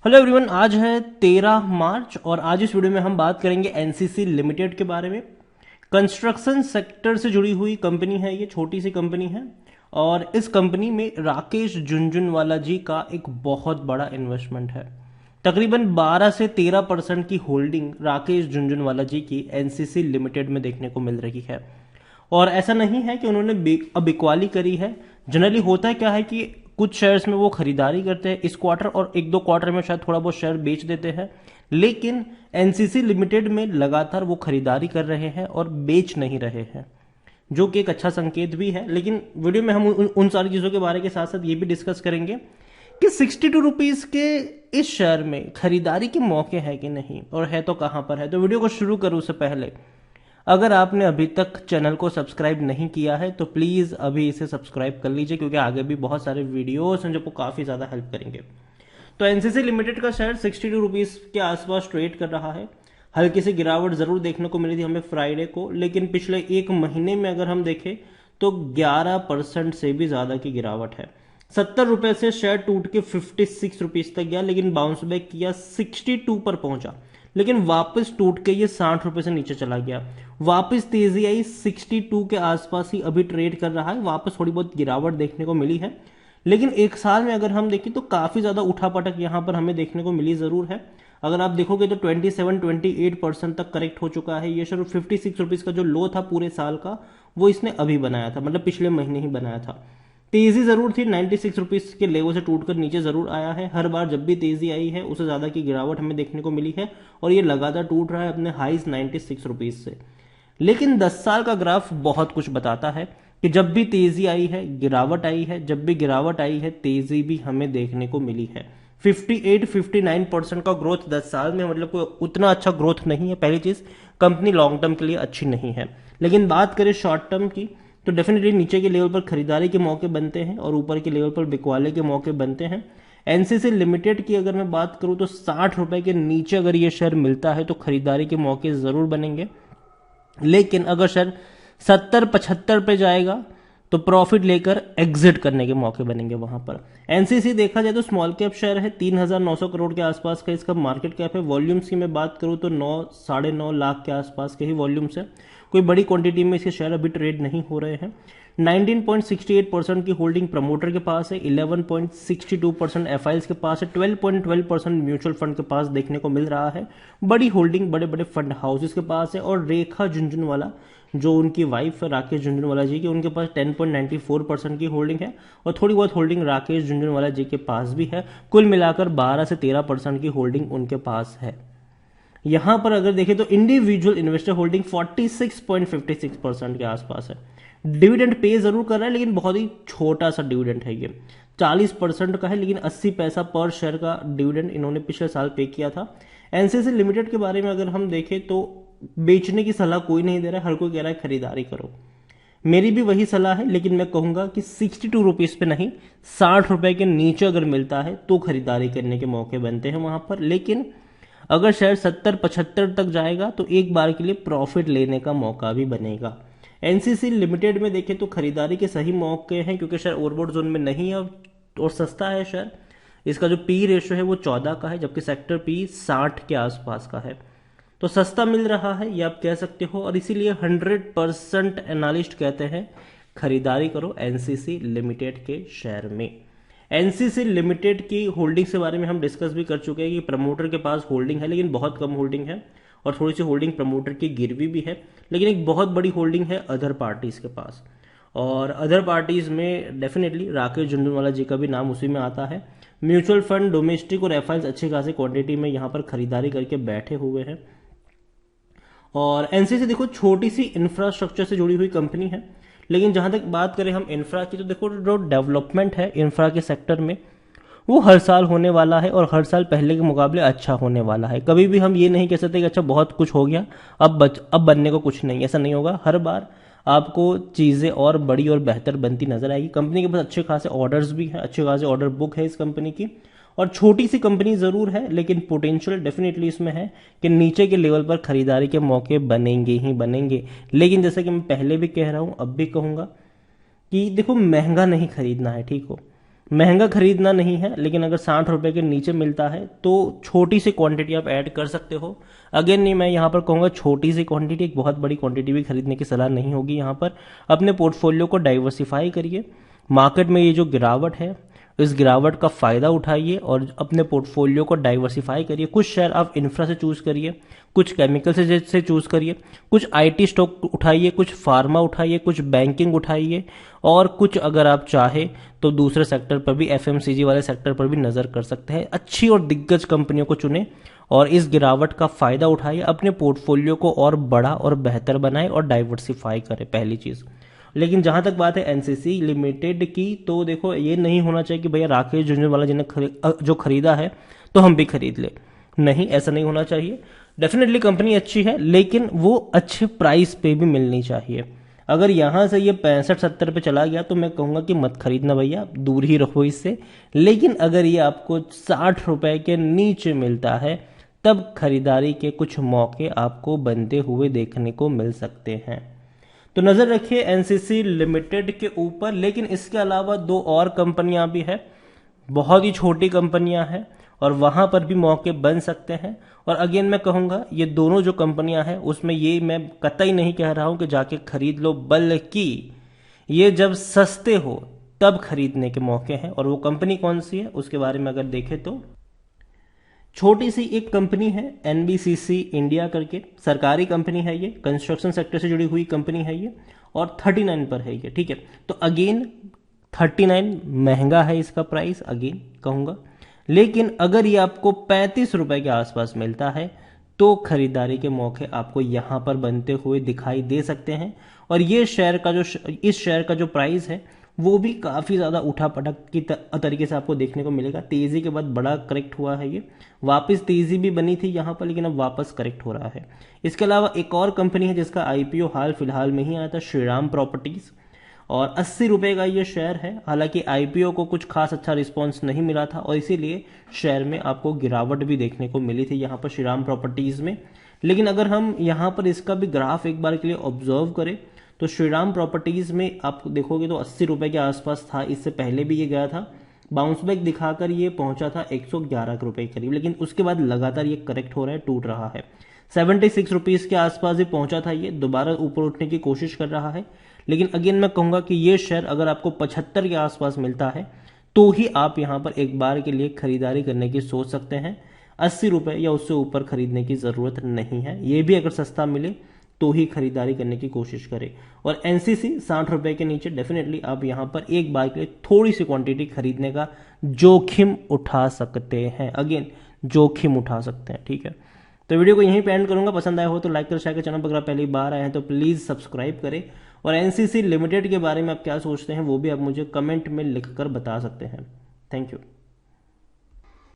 Hello everyone, आज है 13 मार्च और आज इस वीडियो में हम बात करेंगे एनसीसी लिमिटेड के बारे में। कंस्ट्रक्शन सेक्टर से जुड़ी हुई कंपनी है, ये छोटी सी कंपनी है और इस कंपनी में राकेश झुनझुनवाला जी का एक बहुत बड़ा इन्वेस्टमेंट है। तकरीबन 12 से 13% की होल्डिंग राकेश झुनझुनवाला जी की एनसीसी लिमिटेड में देखने को मिल रही है। और ऐसा नहीं है कि उन्होंने अब बिकवाली करी है। जनरली होता है क्या है कि कुछ शेयर्स में वो खरीदारी करते हैं इस क्वार्टर और एक दो क्वार्टर में शायद थोड़ा बहुत शेयर बेच देते हैं, लेकिन एनसीसी लिमिटेड में लगातार वो खरीदारी कर रहे हैं और बेच नहीं रहे हैं, जो कि एक अच्छा संकेत भी है। लेकिन वीडियो में हम उन सारी चीज़ों के बारे के साथ साथ ये भी डिस्कस करेंगे कि 62 रुपीज़ के इस शेयर में खरीदारी के मौके हैं कि नहीं, और है तो कहाँ पर है। तो वीडियो को शुरू करूँ उससे पहले अगर आपने अभी तक चैनल को सब्सक्राइब नहीं किया है तो प्लीज़ अभी इसे सब्सक्राइब कर लीजिए, क्योंकि आगे भी बहुत सारे वीडियोस हैं जो आपको काफ़ी ज़्यादा हेल्प करेंगे। तो एनसीसी लिमिटेड का शेयर 62 रुपीज़ के आसपास ट्रेड कर रहा है। हल्की सी गिरावट ज़रूर देखने को मिली थी हमें फ्राइडे को, लेकिन पिछले एक महीने में अगर हम देखें तो 11% से भी ज़्यादा की गिरावट है। 70 रुपये से शेयर टूट के 56 रुपीज़ तक गया, लेकिन बाउंस बैक किया, 62 पर पहुंचा, लेकिन वापस टूट के ये 60 रुपये से नीचे चला गया। वापस तेजी आई, 62 के आसपास ही अभी ट्रेड कर रहा है। वापस थोड़ी बहुत गिरावट देखने को मिली है, लेकिन एक साल में अगर हम देखें तो काफी ज्यादा उठापटक यहां पर हमें देखने को मिली जरूर है। अगर आप देखोगे तो 27-28% तक करेक्ट हो चुका है। ये शेयर 56 रुपीज का जो लो था पूरे साल का, वो इसने अभी बनाया था, मतलब पिछले महीने ही बनाया था। तेजी जरूर थी, 96 रुपीज के लेवल से टूटकर नीचे जरूर आया है। हर बार जब भी तेजी आई है उससे ज्यादा की गिरावट हमें देखने को मिली है और ये लगातार टूट रहा है अपने हाईज 96 रुपीज से। लेकिन 10 साल का ग्राफ बहुत कुछ बताता है कि जब भी तेजी आई है गिरावट आई है, जब भी गिरावट आई है तेजी भी हमें देखने को मिली है। 58-59% का ग्रोथ 10 साल में, मतलब कोई उतना अच्छा ग्रोथ नहीं है। पहली चीज, कंपनी लॉन्ग टर्म के लिए अच्छी नहीं है। लेकिन बात करें शॉर्ट टर्म की तो डेफिनेटली नीचे के लेवल पर खरीदारी के मौके बनते हैं और ऊपर के लेवल पर बिकवाले के मौके बनते हैं। एनसीसी लिमिटेड की अगर मैं बात करूं तो 60 रुपए के नीचे अगर ये शेयर मिलता है तो खरीदारी के मौके जरूर बनेंगे, लेकिन अगर शेयर 70-75 पे जाएगा तो प्रॉफिट लेकर एग्जिट करने के मौके बनेंगे वहां पर। एनसीसी देखा जाए तो स्मॉल कैप शेयर है, 3,900 करोड़ के आसपास का इसका मार्केट कैप है। वॉल्यूम्स की मैं बात करूं तो 9-9.5 लाख के आसपास के ही वॉल्यूम्स है। कोई बड़ी क्वांटिटी में इसके शेयर अभी ट्रेड नहीं हो रहे हैं। 19.68% की होल्डिंग प्रमोटर के पास है, 11.62% एफआईएल्स के पास है, 12.12% म्यूचुअल फंड के पास देखने को मिल रहा है। बड़ी होल्डिंग बड़े बड़े फंड हाउसेस के पास है। और रेखा झुनझुनवाला, जो उनकी वाइफ है राकेश झुनझुनवाला जी की, उनके पास 10.94% की होल्डिंग है और थोड़ी बहुत होल्डिंग राकेश झुनझुनवाला जी के पास भी है। कुल मिलाकर 12 से 13% की होल्डिंग उनके पास है। यहां पर अगर देखें तो इंडिविजुअल इन्वेस्टर होल्डिंग 46.56% के आसपास है। डिविडेंड पे जरूर कर रहा है, लेकिन बहुत ही छोटा सा डिविडेंड है ये, 40% का है, लेकिन 80 पैसा पर शेयर का डिविडेंड इन्होंने पिछले साल पे किया था। एनसीसी लिमिटेड के बारे में अगर हम देखें तो बेचने की सलाह कोई नहीं दे रहा है, हर कोई कह रहा है खरीदारी करो। मेरी भी वही सलाह है, लेकिन मैं कहूंगा कि 62 रुपीज पे नहीं, 60 रुपए के नीचे अगर मिलता है तो खरीदारी करने के मौके बनते हैं वहां पर। लेकिन अगर शेयर 70-75 तक जाएगा तो एक बार के लिए प्रॉफिट लेने का मौका भी बनेगा। एनसीसी लिमिटेड में देखें तो खरीदारी के सही मौके हैं, क्योंकि शेयर ओवरबॉट जोन में नहीं है और सस्ता है शेयर। इसका जो पी रेशियो है वो 14 का है, जबकि सेक्टर पी 60 के आसपास का है, तो सस्ता मिल रहा है ये आप कह सकते हो। और इसीलिए 100% एनालिस्ट कहते हैं खरीदारी करो एनसीसी लिमिटेड के शेयर में। एनसीसी लिमिटेड की होल्डिंग्स के बारे में हम डिस्कस भी कर चुके हैं कि प्रमोटर के पास होल्डिंग है, लेकिन बहुत कम होल्डिंग है और थोड़ी सी होल्डिंग प्रमोटर की गिरवी भी है। लेकिन एक बहुत बड़ी होल्डिंग है अदर पार्टीज के पास, और अदर पार्टीज में डेफिनेटली राकेश झुनझुनवाला जी का भी नाम उसी में आता है। म्यूचुअल फंड, डोमेस्टिक और एफआईएल्स अच्छी खासी क्वांटिटी में यहाँ पर खरीदारी करके बैठे हुए हैं। और एनसीसी देखो छोटी सी इंफ्रास्ट्रक्चर से जुड़ी हुई कंपनी है, लेकिन जहां तक बात करें हम इंफ्रा की तो देखो जो डेवलपमेंट है इंफ्रा के सेक्टर में वो हर साल होने वाला है और हर साल पहले के मुकाबले अच्छा होने वाला है। कभी भी हम ये नहीं कह सकते कि अच्छा बहुत कुछ हो गया अब बनने को कुछ नहीं, ऐसा नहीं होगा। हर बार आपको चीज़ें और बड़ी और बेहतर बनती नजर आएगी। कंपनी के पास अच्छे खासे ऑर्डर्स भी हैं, अच्छे खासे ऑर्डर बुक है इस कंपनी की। और छोटी सी कंपनी जरूर है, लेकिन पोटेंशियल डेफिनेटली इसमें है कि नीचे के लेवल पर खरीदारी के मौके बनेंगे ही बनेंगे। लेकिन जैसे कि मैं पहले भी कह रहा हूं, अब भी कहूंगा कि देखो महंगा नहीं खरीदना है, ठीक हो। महंगा खरीदना नहीं है, लेकिन अगर 60 रुपए के नीचे मिलता है तो छोटी सी क्वांटिटी आप ऐड कर सकते हो। अगेन नहीं, मैं यहाँ पर कहूँगा छोटी सी क्वांटिटी, एक बहुत बड़ी क्वांटिटी भी खरीदने की सलाह नहीं होगी। यहाँ पर अपने पोर्टफोलियो को डाइवर्सिफाई करिए। मार्केट में ये जो गिरावट है, इस गिरावट का फायदा उठाइए और अपने पोर्टफोलियो को डाइवर्सिफाई करिए। कुछ शेयर आप इंफ्रा से चूज करिए, कुछ केमिकल से चूज करिए, कुछ आईटी स्टॉक उठाइए, कुछ फार्मा उठाइए, कुछ बैंकिंग उठाइए, और कुछ अगर आप चाहे तो दूसरे सेक्टर पर भी, एफएमसीजी वाले सेक्टर पर भी नजर कर सकते हैं। अच्छी और दिग्गज कंपनियों को चुने और इस गिरावट का फायदा उठाइए, अपने पोर्टफोलियो को और बड़ा और बेहतर बनाए और डाइवर्सिफाई करें, पहली चीज। लेकिन जहां तक बात है एनसीसी लिमिटेड की, तो देखो ये नहीं होना चाहिए कि भैया राकेश झुंझुनवाला जी ने जो खरीदा है तो हम भी खरीद ले। नहीं, ऐसा नहीं होना चाहिए। डेफिनेटली कंपनी अच्छी है, लेकिन वो अच्छे प्राइस पे भी मिलनी चाहिए। अगर यहां से ये 65-70 पे चला गया तो मैं कहूंगा कि मत खरीदना भैया, दूर ही रहो इससे। लेकिन अगर ये आपको 60 रुपए के नीचे मिलता है तब खरीदारी के कुछ मौके आपको बनते हुए देखने को मिल सकते हैं। तो नजर रखिए एनसीसी लिमिटेड के ऊपर। लेकिन इसके अलावा दो और कंपनियां भी है, बहुत ही छोटी कंपनियां हैं और वहां पर भी मौके बन सकते हैं। और अगेन मैं कहूंगा ये दोनों जो कंपनियां हैं उसमें ये मैं कतई नहीं कह रहा हूं कि जाके खरीद लो, बल्कि ये जब सस्ते हो तब खरीदने के मौके हैं। और वो कंपनी कौन सी है उसके बारे में अगर देखें तो छोटी सी एक कंपनी है एनबीसीसी इंडिया करके, सरकारी कंपनी है ये, कंस्ट्रक्शन सेक्टर से जुड़ी हुई कंपनी है ये, और 39 पर है ये। ठीक है, तो अगेन 39 महंगा है इसका प्राइस, अगेन कहूंगा। लेकिन अगर ये आपको 35 रुपए के आसपास मिलता है तो खरीदारी के मौके आपको यहां पर बनते हुए दिखाई दे सकते हैं। और ये शेयर का जो इस शेयर का जो प्राइस है वो भी काफी ज्यादा उठा पटक की तरीके से आपको देखने को मिलेगा। तेजी के बाद बड़ा करेक्ट हुआ है ये, वापस तेजी भी बनी थी यहां पर, लेकिन अब वापस करेक्ट हो रहा है। इसके अलावा एक और कंपनी है जिसका आईपीओ हाल फिलहाल में ही आया था, श्रीराम प्रॉपर्टीज, और 80 रुपए का ये शेयर है। हालांकि आईपीओ को कुछ खास अच्छा रिस्पॉन्स नहीं मिला था और इसीलिए शेयर में आपको गिरावट भी देखने को मिली थी यहाँ पर श्रीराम प्रॉपर्टीज में। लेकिन अगर हम यहाँ पर इसका भी ग्राफ एक बार के लिए ऑब्जर्व करें तो श्रीराम प्रॉपर्टीज में आप देखोगे तो 80 रुपए के आसपास था, इससे पहले भी ये गया था, बाउंस बैक दिखाकर ये पहुंचा था 111 रुपए करीब, लेकिन उसके बाद लगातार ये करेक्ट हो रहा है, टूट रहा है। 76 रुपीज के आसपास ही पहुंचा था ये, दोबारा ऊपर उठने की कोशिश कर रहा है। लेकिन अगेन मैं कहूंगा कि ये शेयर अगर आपको 75 के आसपास मिलता है तो ही आप यहां पर एक बार के लिए खरीदारी करने की सोच सकते हैं। 80 रुपए या उससे ऊपर खरीदने की जरूरत नहीं है, ये भी अगर सस्ता मिले तो ही खरीदारी करने की कोशिश करें। और एनसीसी 60 रुपए के नीचे डेफिनेटली आप यहां पर एक बार के लिए थोड़ी सी क्वांटिटी खरीदने का जोखिम उठा सकते हैं। अगेन जोखिम उठा सकते हैं, ठीक है। तो वीडियो को यहीं पे एंड करूंगा। पसंद आया हो तो लाइक कर, शेयर कर, चैनल पर अगर पहली बार आए हैं तो प्लीज सब्सक्राइब करें। और एनसीसी लिमिटेड के बारे में आप क्या सोचते हैं वो भी आप मुझे कमेंट में लिखकर बता सकते हैं। Thank you.